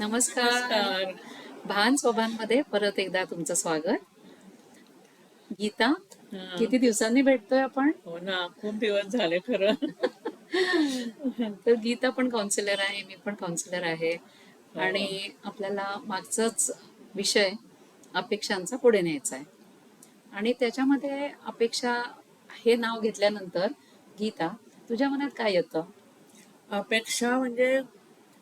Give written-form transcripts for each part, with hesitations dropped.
नमस्कार. नमस्कार. भान सोभानमध्ये परत एकदा तुमचं स्वागत. गीता, हा. किती दिवसांनी भेटतोय आपण. हो ना, खूप दिवस झाले खरं. तर गीता पण काउन्सिलर आहे, मी पण काउन्सिलर आहे. आणि हो. आपल्याला मागचाच विषय अपेक्षांचा पुढे न्यायचा आहे. आणि त्याच्यामध्ये अपेक्षा हे नाव घेतल्यानंतर गीता, तुझ्या मनात काय येतं? अपेक्षा म्हणजे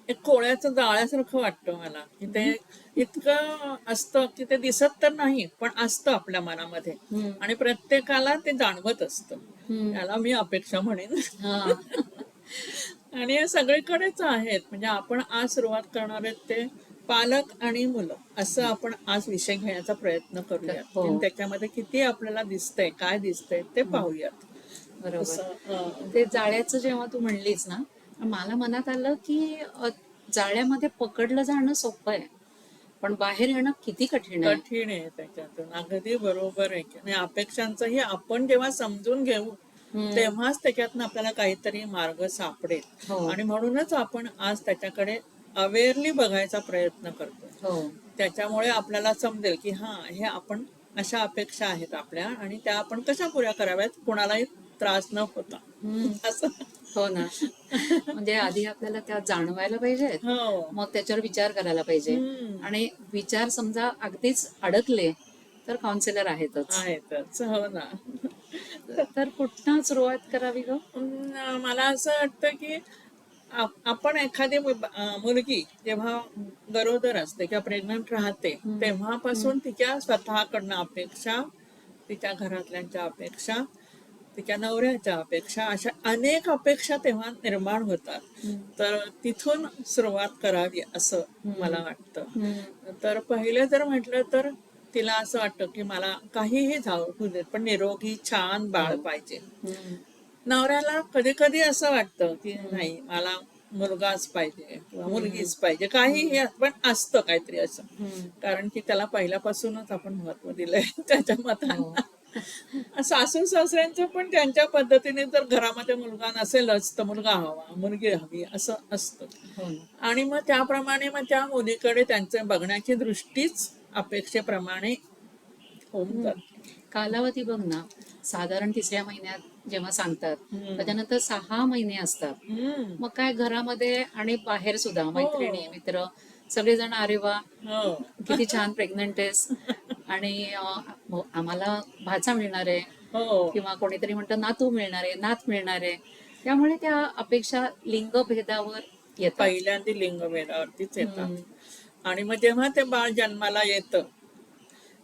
एक कोळ्याचं जाळ्यासारखं वाटतं मला, की ते हम्म, इतकं असतं की ते दिसत तर नाही, पण असतं आपल्या मनामध्ये. हम्म, आणि प्रत्येकाला ते जाणवत असतं. हम्म, त्याला मी अपेक्षा म्हणेन. हा, आणि हे सगळीकडेच आहेत. म्हणजे आपण आज सुरुवात करणार आहेत ते पालक आणि मुलं असं आपण आज विषय घेण्याचा प्रयत्न करूयात, हो, की त्याच्यामध्ये किती आपल्याला दिसतंय, काय दिसतंय ते हम्म, पाहूयात. बरोबर. असं ते जाळ्याचं जेव्हा तू म्हणलीस ना, मला मनात आलं की जाळ्यामध्ये पकडलं जाणं सोपं आहे, पण बाहेर येणं किती कठीण आहे. कठीण आहे त्याच्यातून. अगदी बरोबर आहे आणि अपेक्षांचंही आपण जेव्हा समजून घेऊ हम्म, तेव्हाच त्याच्यातनं आपल्याला काहीतरी मार्ग सापडेल. हो, आणि म्हणूनच आपण आज त्याच्याकडे अवेअरली बघायचा प्रयत्न करतोय. हो, त्याच्यामुळे आपल्याला समजेल की हा, हे आपण अशा अपेक्षा आहेत आपल्या आणि त्या आपण कशा पुऱ्या कराव्यात कोणालाही त्रास न होता. हम्म, असं. हो ना. म्हणजे आधी आपल्याला त्या जाणवायला पाहिजेत, हो. मग त्याच्यावर विचार करायला पाहिजे. हम्म. आणि विचार समजा अगदीच अडकले तर काउन्सिलर आहेतच. आहेतच. हो ना. तर कुठनं सुरुवात करावी ग. मला असं वाटतं की आपण एखादी मुलगी जेव्हा गरोदर असते किंवा प्रेग्नंट राहते हम्म, हम्म, तेव्हापासून तिच्या स्वतःकडनं अपेक्षा, तिच्या घरातल्यांच्या अपेक्षा, तिच्या नवऱ्याच्या अपेक्षा, अशा अनेक अपेक्षा तेव्हा निर्माण होतात. हम्म, तर तिथून सुरुवात करावी असं हम्म, मला वाटतं. हम्म, तर पहिले जर म्हटलं तर तिला असं वाटतं की मला काहीही होऊ देत पण निरोगी छान हो, बाळ पाहिजे. हम्म, नवऱ्याला कधी कधी असं वाटतं की हम्म, नाही, मला मुलगाच पाहिजे किंवा हम्म, मुलगीच पाहिजे, हम्म, काहीही पण असतं काहीतरी असं. हम्म, कारण की त्याला पहिल्यापासूनच आपण महत्व दिलंय त्याच्या हो, मतांना. सासू सासऱ्यांचं पण त्यांच्या पद्धतीने जर घरामध्ये मुलगा नसेलच तर मुलगा हवा, मुलगी हवी असं असतं. हो ना. आणि मग त्याप्रमाणे मग त्या मुलीकडे त्यांचे बघण्याची दृष्टीच अपेक्षेप्रमाणे होऊन हम्म. जाते. कालावधी बघ ना, साधारण तिसऱ्या महिन्यात जेव्हा सांगतात, हम्म. त्याच्यानंतर 6 महिने असतात. हम्म. मग काय घरामध्ये आणि बाहेर सुद्धा हो. मैत्रिणी मित्र सगळेजण, अरे वा हो. किती छान प्रेग्नंट आहेस. आणि आम्हाला भाचा मिळणार आहे, हो. किंवा कोणीतरी म्हणतं नातू मिळणार आहे, नात मिळणार आहे. त्यामुळे त्या अपेक्षा लिंगभेदावर येतात. पहिल्यांदा लिंगभेदावरतीच येतात. हम्म, आणि मग जेव्हा ते बाळ जन्माला येतं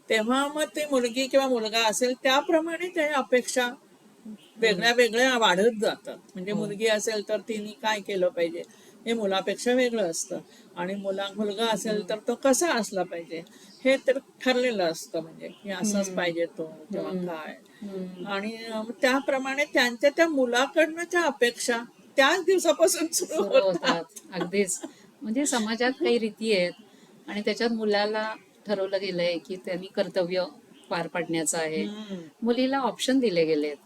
तेव्हा मग ती मुलगी किंवा मुलगा असेल त्याप्रमाणे त्या अपेक्षा हम्म, वेगळ्या वेगळ्या वाढत जातात. म्हणजे हो, मुलगी असेल तर तिने काय केलं पाहिजे हे मुलापेक्षा वेगळं असतं. आणि मुलगा असेल हम्म, तर तो कसा असला पाहिजे हे तर ठरलेलं असतं. म्हणजे की असंच हम्म, पाहिजे तो किंवा हम्म, काय. हम्म. आणि त्याप्रमाणे त्यांच्या त्या मुलाकडनं त्या अपेक्षा त्याच दिवसापासून सुरू सुरू होतात. होतात. अगदीच. म्हणजे समाजात काही रीती आहेत आणि त्याच्यात मुलाला ठरवलं गेलंय की त्यांनी कर्तव्य पार पाडण्याचं आहे. हम्म. मुलीला ऑप्शन दिले गेलेत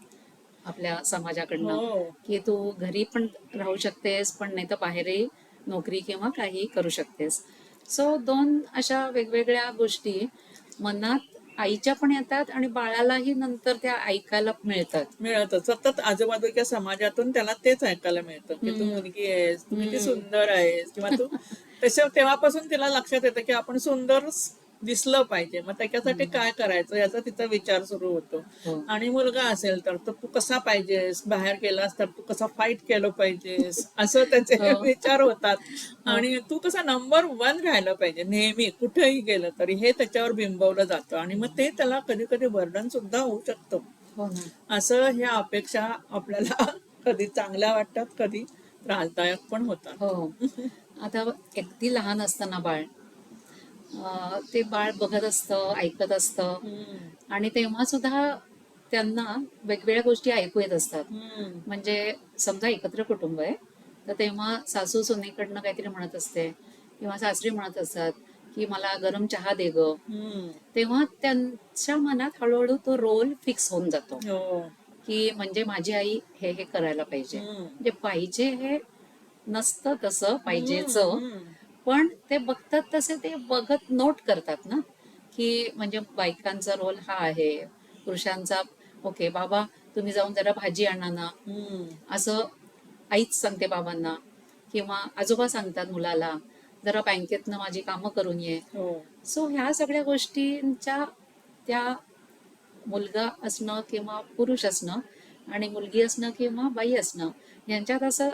आपल्या समाजाकडनं, हो. की तू घरी पण राहू शकतेस, पण नाही तर बाहेरही नोकरी किंवा काही करू शकतेस. सो दोन अशा वेगवेगळ्या गोष्टी मनात आईच्या पण येतात आणि बाळालाही नंतर त्या ऐकायला मिळतात. मिळतं. सतत आजूबाजूच्या समाजातून त्याला तेच ऐकायला मिळतं, की तू हम्म, मुलगी आहेस, तू किती हम्म, सुंदर आहेस किंवा तू तेव्हापासून तिला लक्षात येतं, की आपण सुंदर दिसलं पाहिजे. मग त्याच्यासाठी हम्म. काय करायचं याचा तिचा विचार सुरू होतो. हो, आणि मुलगा असेल तर तू कसा पाहिजेस, बाहेर गेलास तर तू कसा फाईट केलं पाहिजेस, असं त्याचे हो, विचार होतात. हो, आणि तू कसा नंबर 1 राहायला पाहिजे नेहमी कुठेही गेलं तरी, हे त्याच्यावर बिंबवलं जातं. आणि मग ते त्याला कधी कधी बर्डन सुद्धा होऊ शकतं. हो ना. असं ह्या अपेक्षा आपल्याला कधी चांगल्या वाटतात, कधी त्रासदायक पण हो. होतात. आता अगदी लहान असताना बाळ, ते बाळ बघत असतं, ऐकत असतं. हम्म. आणि तेव्हा सुद्धा त्यांना वेगवेगळ्या गोष्टी ऐकू येत असतात. हम्म. म्हणजे समजा एकत्र कुटुंब आहे, तर तेव्हा सासू सुनेकडनं काहीतरी म्हणत असते, किंवा सासरी म्हणत असतात की मला गरम चहा दे ग. हम्म. तेव्हा त्यांच्या मनात हळूहळू तो रोल फिक्स होऊन जातो, हो. की म्हणजे माझी आई हे हे करायला पाहिजे. हम्म. म्हणजे पाहिजे हे नसतं तसं हम्म. पाहिजेचं, हम्म. पण ते बघतात तसे ते बघत नोट करतात ना, की म्हणजे बायकांचा रोल हा आहे, पुरुषांचा ओके बाबा तुम्ही जाऊन जरा भाजी आणा ना, हम्म. असं आईच सांगते बाबांना, किंवा आजोबा सांगतात मुलाला जरा बँकेतनं माझी कामं करून ये. हो. सो ह्या सगळ्या गोष्टींच्या त्या मुलगा असणं किंवा पुरुष असणं आणि मुलगी असणं किंवा बाई असणं यांच्यात असं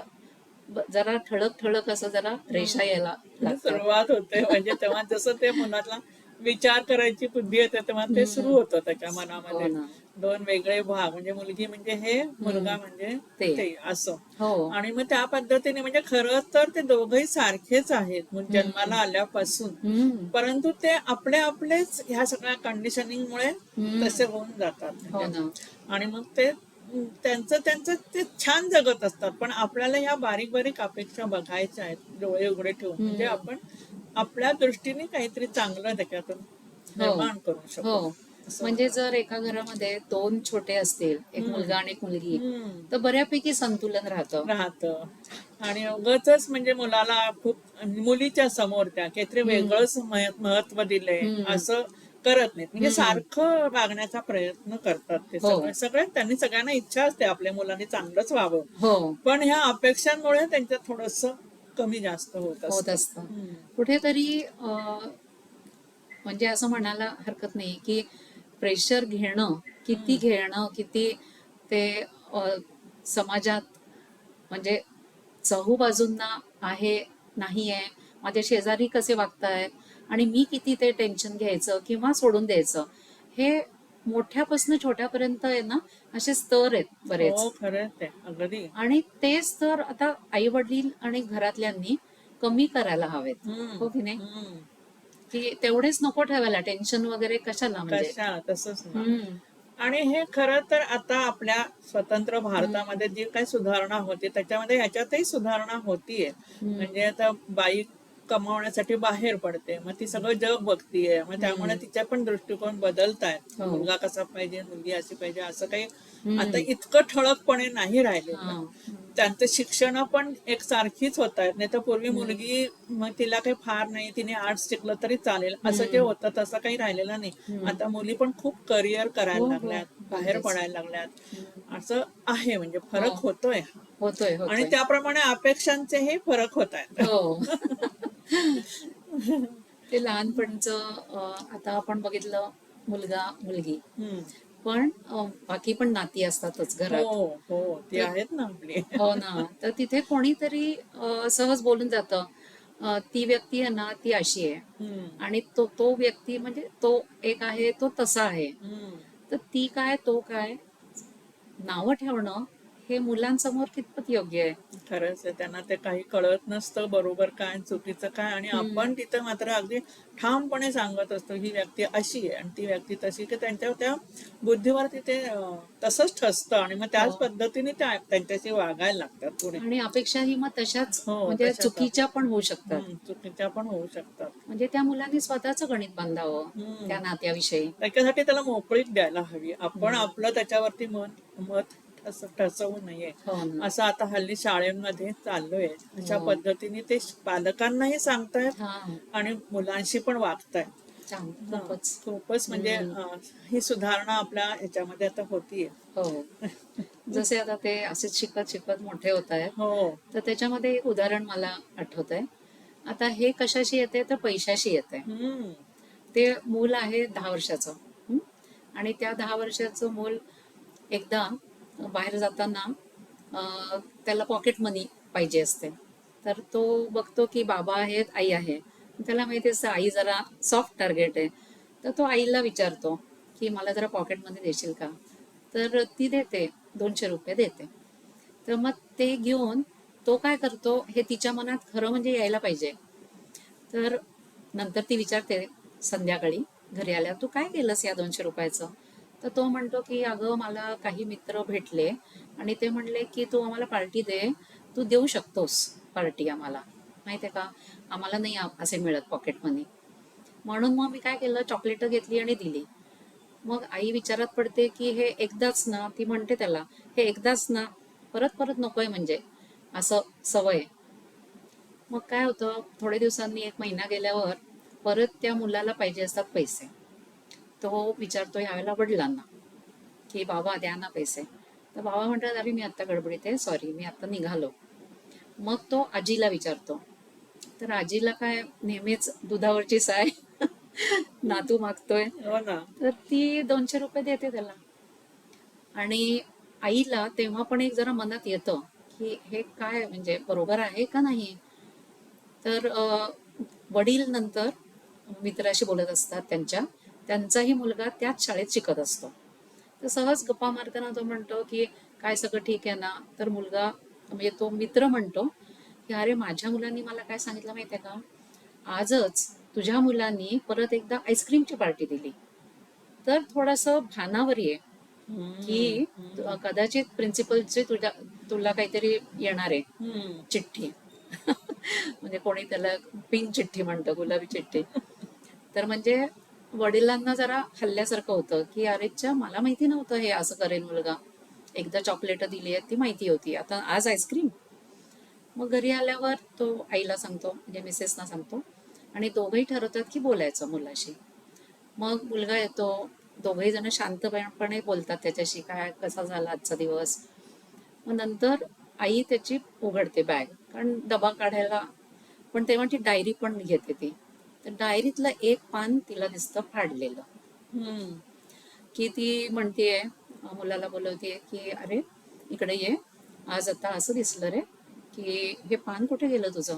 जरा ठळक ठळक असं जरा रेषा यायला लागतात. सुरुवात होते म्हणजे तेव्हा जसं ते मनातला विचार करायची बुद्धी येते तेव्हा ते सुरू हम्म. होतं त्याच्या हो मनामध्ये. ना. दोन वेगळे भाग म्हणजे मुलगी म्हणजे हे, हम्म. मुलगा म्हणजे ते ते असं. हो. आणि मग त्या पद्धतीने म्हणजे खरं तर ते दोघंही सारखेच आहेत म्हणजे हम्म. जन्माला आल्यापासून, हम्म. परंतु ते आपले आपलेच ह्या सगळ्या कंडिशनिंगमुळे तसे हम्म. होऊन जातात हो म्हणजे. ना. आणि मग ते त्यांचं त्यांचं ते छान जगत असतात, पण आपल्याला ह्या बारीक बारीक अपेक्षा बघायच्या आहेत डोळे उघडे ठेवून, म्हणजे हम्म. आपण आपल्या दृष्टीने काहीतरी चांगलं त्याच्यातून हो. निर्माण करू शकू हो. असं म्हणजे मला. जर एका घरामध्ये दोन छोटे असतील, एक हम्म. मुलगा आणि एक मुलगी, हम्म. तर बऱ्यापैकी संतुलन राहतं. राहतं. आणि उगाचच म्हणजे मुलाला खूप मुलीच्या समोर त्या काहीतरी हम्म. वेगळंच महत्व दिलंय हम्म. असं करत नाहीत, म्हणजे हम्म. सारखं वागण्याचा प्रयत्न करतात ते हो. सगळे त्यांनी सगळ्यांना इच्छा असते आपल्या मुलांनी चांगलंच व्हावं, हो. पण ह्या अपेक्षांमुळे त्यांच्यात थोडस कमी जास्त होत होत असतं. असतं. कुठेतरी म्हणजे असं म्हणायला हरकत नाही की प्रेशर घेणं, किती घेणं, किती ते अ, समाजात म्हणजे चहूबाजूंना आहे, नाही आहे, माझ्या शेजारी कसे वागतायत आणि मी किती ते टेन्शन घ्यायचं किंवा सोडून द्यायचं, हे मोठ्यापासून छोट्यापर्यंत आहे ना, असे स्तर आहेत बरेच. हो खरंच आहे अगदी. आणि ते स्तर आता आई वडील आणि घरातल्यांनी कमी करायला हवेत, हम्म. हो की नाही? हम्म. की तेवढेच नको ठेवायला, टेन्शन वगैरे कशाला म्हणजे. कशा तसंच ना. हम्म. आणि हे खरं तर आता आपल्या स्वतंत्र हम्म. भारतामध्ये जी काही सुधारणा होते त्याच्यामध्ये ह्याच्यातही सुधारणा होतीये. म्हणजे हम्म. आता बाई कमावण्यासाठी बाहेर पडते, मग ती सगळं जग बघतीये, मग त्यामुळे हम्म. तिचे पण दृष्टिकोन बदलतायत, हो. मुलगा कसा पाहिजे, मुलगी अशी पाहिजे, असं काही आता हम्म. इतकं ठळकपणे नाही राहिलेलं. हा. त्यांचं शिक्षण पण एक सारखीच होत आहेत, नाही तर पूर्वी हम्म. मुलगी मग तिला काही फार नाही, तिने आर्ट्स शिकलं तरी चालेल असं जे हम्म. होतं तसं काही राहिलेलं नाही. हम्म. आता मुली पण खूप करिअर हो करायला हो. लागल्यात, बाहेर अगदीच. पडायला लागल्यात, हम्म. असं आहे म्हणजे हो. फरक होतोय. होतोय आणि होतोय. त्याप्रमाणे अपेक्षांचेही फरक होत आहेत. हो. ते लहानपणचं आता आपण बघितलं, मुलगा मुलगी, हम्म. पण बाकी पण नाती असतातच हो. घरात. हो ती तर आहेत ना आपली. हो ना, तर तिथे कोणीतरी सहज बोलून जातं, ती व्यक्ती आहे ना ती अशी आहे, हम्म. आणि तो तो व्यक्ती म्हणजे तो एक आहे तो तसा आहे. हम्म. तर ती काय तो काय नावं ठेवणं हे मुलांसमोर कितपत योग्य आहे? खरंच आहे, त्यांना ते काही कळत नसतं बरोबर काय चुकीचं काय, आणि हम्म. आपण तिथं मात्र अगदी ठामपणे सांगत असतो ही व्यक्ती अशी आहे आणि ती व्यक्ती तशी, की त्यांच्या त्या बुद्धीवरती ते तसंच ठसतं आणि मग हो. त्याच पद्धतीने त्या त्यांच्याशी वागायला लागतात पुढे. आणि अपेक्षाही मग तशाच हो म्हणजे तशाच चुकीच्या पण होऊ शकतात. चुकीच्या पण होऊ शकतात. म्हणजे त्या मुलांनी स्वतःचं गणित बांधावं हम्म. त्या नात्याविषयी. त्याच्यासाठी त्याला मोकळीक द्यायला हवी, आपण हम्म. आपलं त्याच्यावरती मत ठसवू नये. हो ना. असं आता हल्ली शाळेमध्ये चाललोय, अशा हो. पद्धतीने ते पालकांनाही सांगतायत हा. आणि मुलांशी पण वागतायत. हा खूपच. खूपच म्हणजे हम्म. ही सुधारणा आपल्या ह्याच्यामध्ये आता होतीये. हो. जसे आता ते असेच शिकत शिकत मोठे होत आहेत, हो. तर त्याच्यामध्ये एक उदाहरण मला आठवत आहे. आता हे कशाशी येते तर पैशाशी येते. हम्म. ते मूल आहे 10 वर्षाचं. हं? आणि त्या 10 वर्षाचं मूल एकदा बाहेर जाताना त्याला पॉकेट मनी पाहिजे असते. तर तो बघतो की बाबा आहेत, आई आहे. त्याला माहिती असतं आई जरा सॉफ्ट टार्गेट आहे. तर तो आईला विचारतो की मला जरा पॉकेट मनी देशील का? तर ती देते, 200 रुपये देते. तर मग ते घेऊन तो काय करतो हे तिच्या मनात खरं म्हणजे यायला पाहिजे. तर नंतर ती विचारते संध्याकाळी घरी आल्यावर, तू काय केलंस या 200 रुपयाचं? तर तो म्हणतो की अगं मला काही मित्र भेटले आणि ते म्हणले की तू आम्हाला पार्टी दे, तू देऊ शकतोस पार्टी आम्हाला, माहिती आहे का, आम्हाला नाही असे मिळत पॉकेट मनी. म्हणून मग मी काय केलं, चॉकलेटं घेतली आणि दिली. मग आई विचारात पडते की हे एकदाच ना, ती म्हणते त्याला हे एकदाच ना, परत परत नकोय म्हणजे, असं सवय. मग काय होतं, थोड्या दिवसांनी 1 महिना गेल्यावर परत त्या मुलाला पाहिजे असतात पैसे. तो विचारतो ह्यावेळेला वडिलांना की बाबा द्या ना पैसे. तर बाबा म्हणतात अरे मी आत्ता गडबडीत आहे, सॉरी मी आत्ता निघालो. मग तो आजीला विचारतो. तर आजीला काय नेहमीच दुधावरची साय नातू मागतोय, हो ना. तर ती 200 रुपये देते त्याला. आणि आईला तेव्हा पण एक जरा मनात येतं की हे काय म्हणजे बरोबर आहे का नाही. तर वडील नंतर मित्राशी बोलत असतात त्यांचाही मुलगा त्याच शाळेत शिकत असतो. तर सहज गप्पा मारताना तो म्हणतो की काय सगळं ठीक आहे ना. तर मुलगा म्हणजे तो मित्र म्हणतो की अरे माझ्या मुलांनी मला काय सांगितलं माहितीये का, आजच तुझ्या मुलांनी परत एकदा आईस्क्रीमची पार्टी दिली. तर थोडंसं भानावर ये हम्म, की हम्म, कदाचित प्रिन्सिपलची तुला काहीतरी येणार आहे हम्म. चिठ्ठी. म्हणजे कोणी त्याला पिंक चिठ्ठी म्हणतं, गुलाबी चिठ्ठी. तर म्हणजे वडिलांना जरा हल्ल्यासारखं होतं की अरेच्या मला माहिती नव्हतं हे असं करेल मुलगा. एकदा चॉकलेट दिली आहेत ती माहिती होती, आता आज आईस्क्रीम. मग घरी आल्यावर तो आईला सांगतो म्हणजे मिसेसना सांगतो आणि दोघंही ठरवतात की बोलायचं मुलाशी. मग मुलगा येतो, दोघही जण शांतपणे बोलतात त्याच्याशी, काय कसा झाला आजचा दिवस. मग नंतर आई त्याची उघडते बॅग, कारण डबा काढायला. पण तेव्हा ती डायरी पण घेते ती. तर डायरीतलं एक पान तिला दिसतं फाडलेलं. हम्म. की ती म्हणतेय, मुलाला बोलवते की अरे इकडे ये, आज आता असं दिसलं रे की हे पान कुठे गेलं तुझं.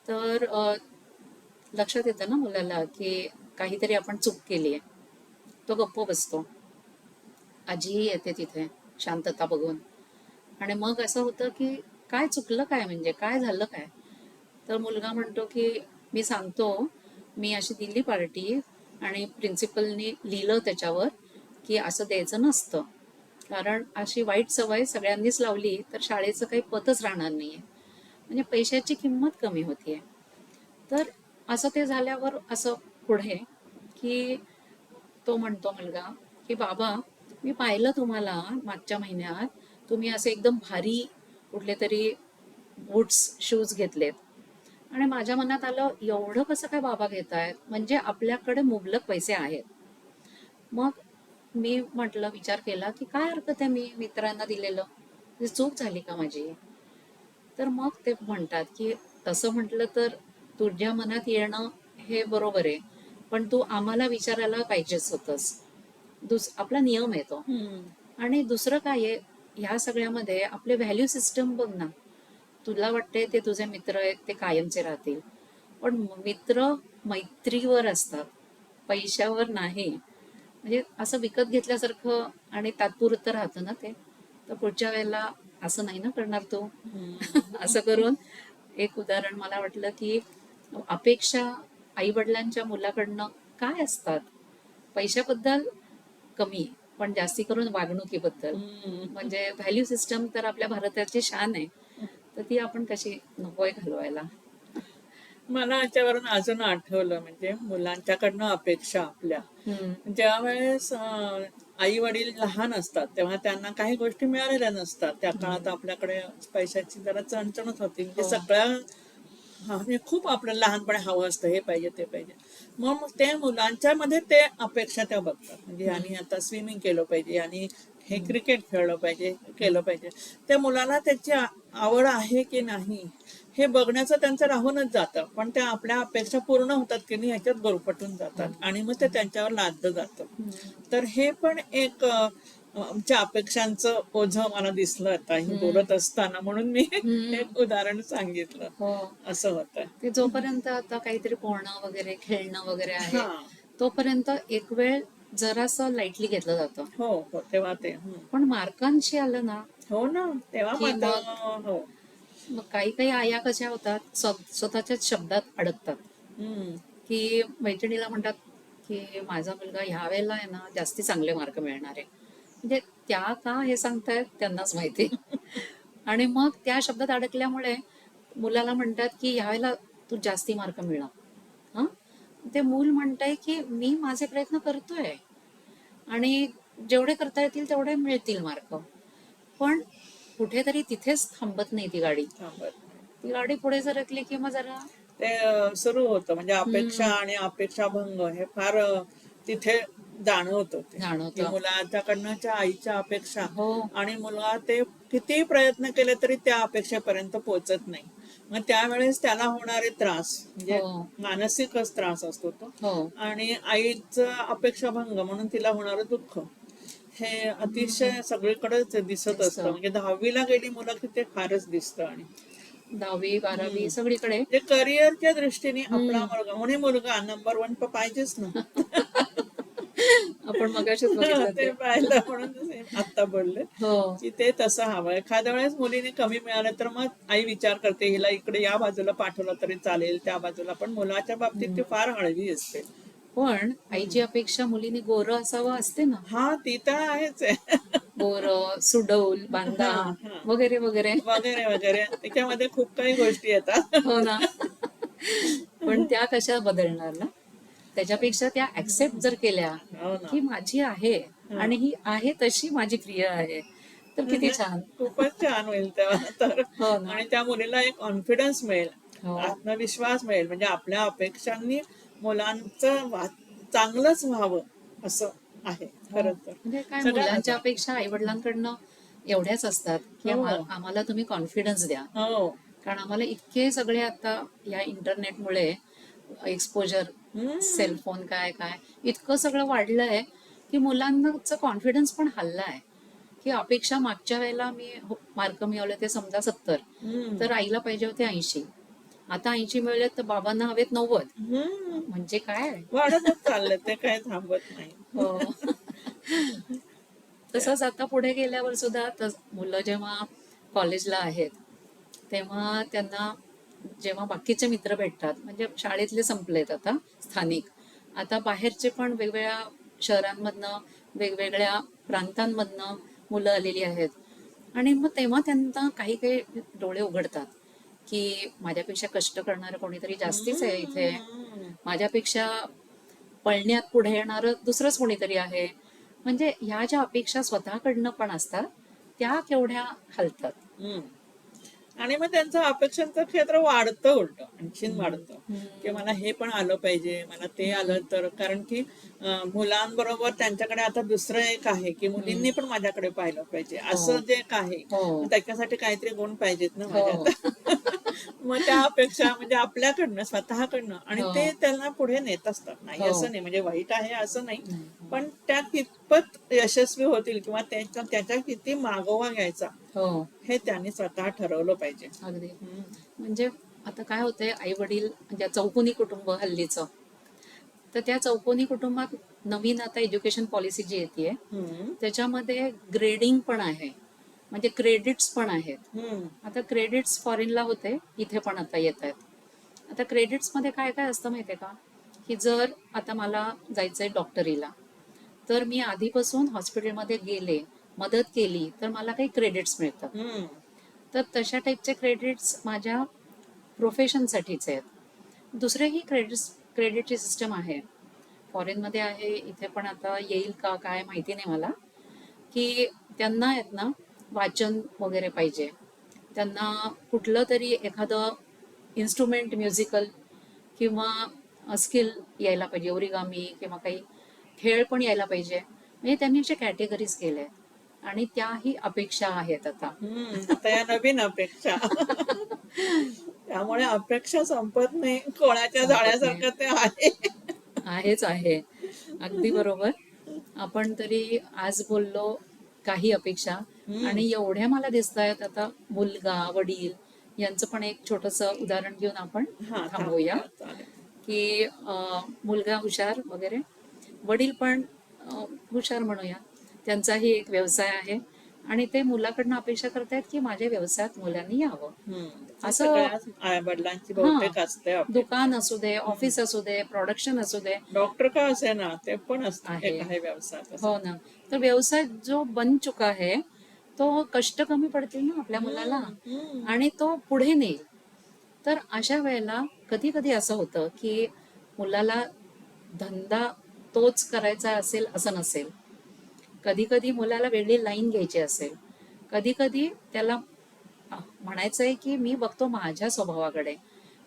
तर लक्षात येतं ना मुलाला की काहीतरी आपण चूक केली आहे. तो गप्प बसतो. आजीही येते तिथे शांतता बघून. आणि मग असं होतं की काय चुकलं, काय म्हणजे काय झालं काय. तर मुलगा म्हणतो की मी सांगतो, मी अशी दिली पार्टी आणि प्रिन्सिपलनी लिहिलं त्याच्यावर की असं द्यायचं नसतं, कारण अशी वाईट सवय सगळ्यांनीच लावली तर शाळेचं काही पतच राहणार नाहीये, म्हणजे पैशाची किंमत कमी होतीये. तर असं ते झाल्यावर असं पुढे की तो म्हणतो मुलगा की बाबा मी पाहिलं तुम्हाला मागच्या महिन्यात, तुम्ही असे एकदम भारी कुठले तरी बूट्स शूज घेतलेत. आणि माझ्या मनात आलं एवढं कसं काय बाबा घेतायत, म्हणजे आपल्याकडे मुबलक पैसे आहेत. मग मी म्हटलं, विचार केला की काय हरकत आहे, मी मित्रांना दिलेलं, ही चूक झाली का माझी. तर मग ते म्हणतात की तसं म्हटलं तर तुझ्या मनात येणं हे बरोबर आहे, पण तू आम्हाला विचारायला पाहिजेच होतंस. आपला नियम आहे तो. हम्म. आणि दुसरं काय आहे, ह्या सगळ्यामध्ये आपले व्हॅल्यू सिस्टम बघ ना. तुला वाटते ते तुझे मित्र आहेत ते कायमचे राहतील, पण मित्र मैत्रीवर असतात, पैशावर नाही. म्हणजे असं विकत घेतल्यासारखं आणि तात्पुरतं राहतं ना ते. तर पुढच्या वेळेला असं नाही ना करणार तू. हम्म. असं करून एक उदाहरण मला वाटलं की अपेक्षा आई वडिलांच्या मुलाकडनं काय असतात. पैशाबद्दल कमी, पण जास्ती करून वागणुकीबद्दल. हम्म. म्हणजे व्हॅल्यू सिस्टम तर आपल्या भारताची शान आहे, तर ती आपण कशी नकोय घालवायला. मला याच्यावरून अजून आठवलं म्हणजे मुलांच्याकडनं अपेक्षा आपल्या. हम्म, ज्या वेळेस आई वडील लहान असतात तेव्हा त्यांना काही गोष्टी मिळालेल्या नसतात. त्या काळात आपल्याकडे पैशाची जरा चणचणच होती. म्हणजे हो. सगळ्या म्हणजे खूप आपल्याला लहानपणी हवं असतं, हे पाहिजे ते पाहिजे. मग ते मुलांच्या मध्ये ते अपेक्षा त्या बघतात. म्हणजे यांनी आता स्विमिंग केलं पाहिजे, यांनी हे क्रिकेट खेळलं पाहिजे, केलं पाहिजे. त्या मुलाला त्याची आवड आहे की नाही हे बघण्याचं त्यांचं राहूनच जातं. पण त्या आपल्या अपेक्षा पूर्ण होतात की नाही ह्याच्यात गुरफटून जातात आणि मग ते त्यांच्यावर लादलं जातं. तर हे पण एक आमच्या अपेक्षांचं ओझं मला दिसलं आता ही बोलत असताना, म्हणून मी एक उदाहरण सांगितलं. हो. असं होतं. ते जोपर्यंत आता काहीतरी पोहणं वगैरे खेळणं वगैरे आहे, हा. तोपर्यंत एक वेळ जरासं लाईटली घेतलं जातं. हो हो, तेव्हा ते पण मार्कांशी आलं ना हो ना, तेव्हा की मात्र मग हो. मग काही काही आया कशा होतात, स्वतःच्याच शब्दात अडकतात. हम्म. की मैत्रिणीला म्हणतात की माझा मुलगा ह्या वेळेला आहे ना जास्ती चांगले मार्क मिळणार आहे. म्हणजे त्या का हे सांगतायत त्यांनाच माहिती. आणि मग त्या शब्दात अडकल्यामुळे मुलाला म्हणतात की ह्यावेळेला तू जास्ती मार्क मिळव. हां, ते मूल म्हणतंय की मी माझे प्रयत्न करतोय आणि जेवढे करता येतील तेवढे मिळतील मार्क. पण कुठेतरी तिथेच थांबत नाही ती गाडी. थांबत. ती गाडी पुढे सरकली की मग जरा ते सुरू होतं म्हणजे अपेक्षा हम्म, आणि अपेक्षाभंग हे फार तिथे जाणवत होते की जाणवतं. मुलाच्याकडनंच्या आईच्या अपेक्षा हो आणि मुलगा ते किती प्रयत्न केले तरी त्या अपेक्षेपर्यंत पोहोचत नाही. मग त्यावेळेस त्याला होणारे त्रास म्हणजे हो मानसिकच त्रास असतो तो. हो. आणि आईचं अपेक्षाभंग म्हणून तिला होणारं दुःख हे हम्म, अतिशय सगळीकडेच दिसत असतं. दिसतं. म्हणजे 10वीला गेली मुलं की ते फारच दिसतं. आणि 10वी 12वी सगळीकडे. म्हणजे करिअरच्या दृष्टीने आपला हम्म. मुलगा म्हणे मुलगा नंबर वन पाहिजेच ना. आपण मगाशीच बघितलं ते ते. पाहिलं म्हणून आता बोलले हो की ते तसं हवं. एखाद्या वेळेस मुलीने कमी मिळालं तर मग आई विचार करते हिला इकडे या बाजूला पाठवलं तरी चालेल त्या बाजूला, पण मुलाच्या बाबतीत ती हम्म. फार हळवी असते. पण हम्म. आईची अपेक्षा मुलीने गोरं असावं असते ना. हा ती तर आहेच आहे. गोरं, सुडौल, हा बांदा हा वगैरे वगैरे. वगैरे वगैरे त्याच्यामध्ये खूप काही गोष्टी येतात. हो ना. पण त्या कशा बदलणार ना. त्याच्यापेक्षा त्या ऍक्सेप्ट जर केल्या हो ना. की माझी आहे हा आणि ही आहे तशी माझी प्रिय आहे, तर किती म्हणजे छान. खूपच छान होईल तेव्हा तर. हो ना. आणि त्या मुलीला एक कॉन्फिडन्स मिळेल, हो आत्मविश्वास मिळेल. म्हणजे आपल्या अपेक्षांनी मुलांचं चांगलंच व्हावं असं आहे हो. खरं तर. म्हणजे काय, सगळ्यांनाच मुलांच्या वाटतं. अपेक्षा आईवडिलांकडनं एवढ्याच असतात की हो आम्हाला तुम्ही कॉन्फिडन्स द्या. हो. कारण आम्हाला इतके सगळे आता या इंटरनेटमुळे एक्सपोजर, हम्म. सेलफोन काय काय इतकं सगळं वाढलंय की मुलांचं कॉन्फिडन्स पण हल्लाय. की अपेक्षा मागच्या वेळेला मी मार्क मिळवले ते समजा 70, हम्म. तर आईला पाहिजे होते 80. आता 80 मिळवले तर बाबांना हवेत 90. हम्म. म्हणजे काय. वाढतच चाललंय ते काही थांबत नाही. हो. तसंच आता पुढे गेल्यावर सुद्धा मुलं जेव्हा कॉलेजला आहेत तेव्हा त्यांना जेव्हा बाकीचे मित्र भेटतात, म्हणजे शाळेतले संपलेत आता स्थानिक, आता बाहेरचे पण वेगवेगळ्या शहरांमधनं, वेगवेगळ्या प्रांतांमधनं मुलं आलेली आहेत. आणि मग तेव्हा त्यांना काही काही डोळे उघडतात की माझ्यापेक्षा कष्ट करणारं कोणीतरी जास्तीच आहे इथे, हम्म. माझ्यापेक्षा पळण्यात पुढे येणारं दुसरंच कोणीतरी आहे. म्हणजे ह्या ज्या अपेक्षा स्वतःकडनं पण असतात त्या केवढ्या हलतात. हम्म. आणि मग त्यांचं अपेक्षांचं क्षेत्र वाढतं, उलट आणखीन हम्म, वाढतं. की हम्म, मला हे पण आलं पाहिजे, मला ते आलं हम्म, तर. कारण की मुलांबरोबर त्यांच्याकडे आता दुसरं एक आहे की हम्म. मुलींनी पण माझ्याकडे पाहिलं पाहिजे हो असं जे एक आहे. हो मग त्याच्यासाठी काहीतरी गुण पाहिजेत ना हो माझ्यात. मग त्या अपेक्षा म्हणजे आपल्याकडनं स्वतःकडनं आणि हो ते त्यांना पुढे नेत असतात. नाही हो. असं नाही, म्हणजे वाईट आहे असं नाही, नाही, हो पण त्या कितपत यशस्वी होतील किंवा त्याच्या किती मागोवा घ्यायचा हो, हे त्यांनी स्वतः ठरवलं पाहिजे. अगदी. हम्म. म्हणजे आता काय होतंय, आई वडील म्हणजे चौकोनी कुटुंब हल्लीचं, तर त्या चौकोनी कुटुंबात नवीन आता एज्युकेशन पॉलिसी जी येते हम्म. त्याच्यामध्ये ग्रेडिंग पण आहे, म्हणजे क्रेडिट्स पण आहेत. हम्म. आता क्रेडिट्स फॉरेनला होते, इथे पण आता येत आहेत. आता क्रेडिट्समध्ये काय काय असतं माहिती आहे का, की जर आता मला जायचंय डॉक्टरीला, तर मी आधीपासून हॉस्पिटलमध्ये गेले, मदत केली, तर मला काही क्रेडिट्स मिळतात. हम्म. तर तशा टाईपचे क्रेडिट्स माझ्या प्रोफेशनसाठीच आहेत. दुसरेही क्रेडिटची सिस्टम आहे, फॉरेनमध्ये आहे, इथे पण आता येईल का काय माहिती नाही मला, की त्यांना आहेत ना वाचन वगैरे पाहिजे, त्यांना कुठलं तरी एखादं इन्स्ट्रुमेंट म्युझिकल किंवा स्किल यायला पाहिजे, ओरिगामी किंवा काही खेळ पण यायला पाहिजे. म्हणजे त्यांनी असे कॅटेगरीज केले आहेत आणि त्याही अपेक्षा आहेत आता. आता या नवीन अपेक्षा. त्यामुळे अपेक्षा संपत नाही, कोणाच्या संपत नाही. जाळ्यासारखं ते आहे. आहेच आहे. अगदी बरोबर. आपण तरी आज बोललो काही अपेक्षा, हम्म. आणि एवढ्या मला दिसत आहेत आता, मुलगा वडील यांचं पण एक छोटस उदाहरण घेऊन आपण हा थांबवूया. थांबूया चालेल. की मुलगा हुशार वगैरे, वडील पण हुशार म्हणूया, त्यांचाही एक व्यवसाय आहे आणि ते मुलाकडनं अपेक्षा करतायत की माझ्या व्यवसायात मुलांनी यावं. हम्म. ही असं, सगळ्याच वडिलांची हा, बहुतेक असते अपेक्षा. दुकान असू दे, ऑफिस असू दे, प्रोडक्शन असू दे, डॉक्टर का असे ना ते पण असत आहे. एक आहे व्यवसाय तसा. हो ना. तर व्यवसाय जो बन चुका है, तो कष्ट कमी पडतील ना आपल्या मुलाला हम्म. हम्म. आणि तो पुढे नेईल. तर अशा वेळेला कधी कधी असं होतं की मुलाला धंदा तोच करायचा असेल असं नसेल, कधी कधी मुलाला वेगळी लाईन घ्यायची असेल, कधी कधी त्याला म्हणायचं आहे की मी बघतो माझ्या स्वभावाकडे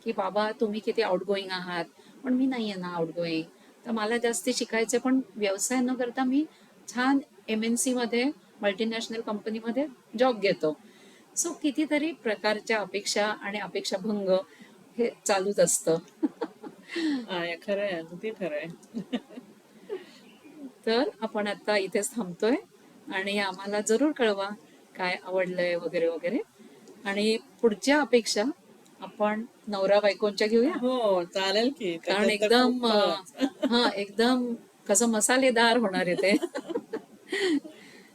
की बाबा तुम्ही किती आउटगोईंग आहात, पण मी नाही आहे ना आउटगोईंग. तर मला जास्ती शिकायचं, पण व्यवसाय न करता मी छान MNC मध्ये, मल्टीनॅशनल कंपनीमध्ये जॉब घेतो. सो कितीतरी प्रकारच्या अपेक्षा आणि अपेक्षाभंग हे चालूच असतं. खरंय, अगदी खरंय. तर आपण आता इथेच थांबतोय आणि आम्हाला जरूर कळवा काय आवडलंय वगैरे वगैरे. आणि पुढच्या अपेक्षा आपण नवरा बायकोंच्या घेऊया, हो, चालेल की. कारण त्याच्यात तर एकदम खूपच. हा एकदम कसं मसालेदार होणार आहे ते.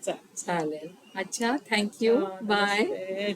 चा- चालेल. अच्छा, थँक्यू. अच्छा, बाय. नमस्ते.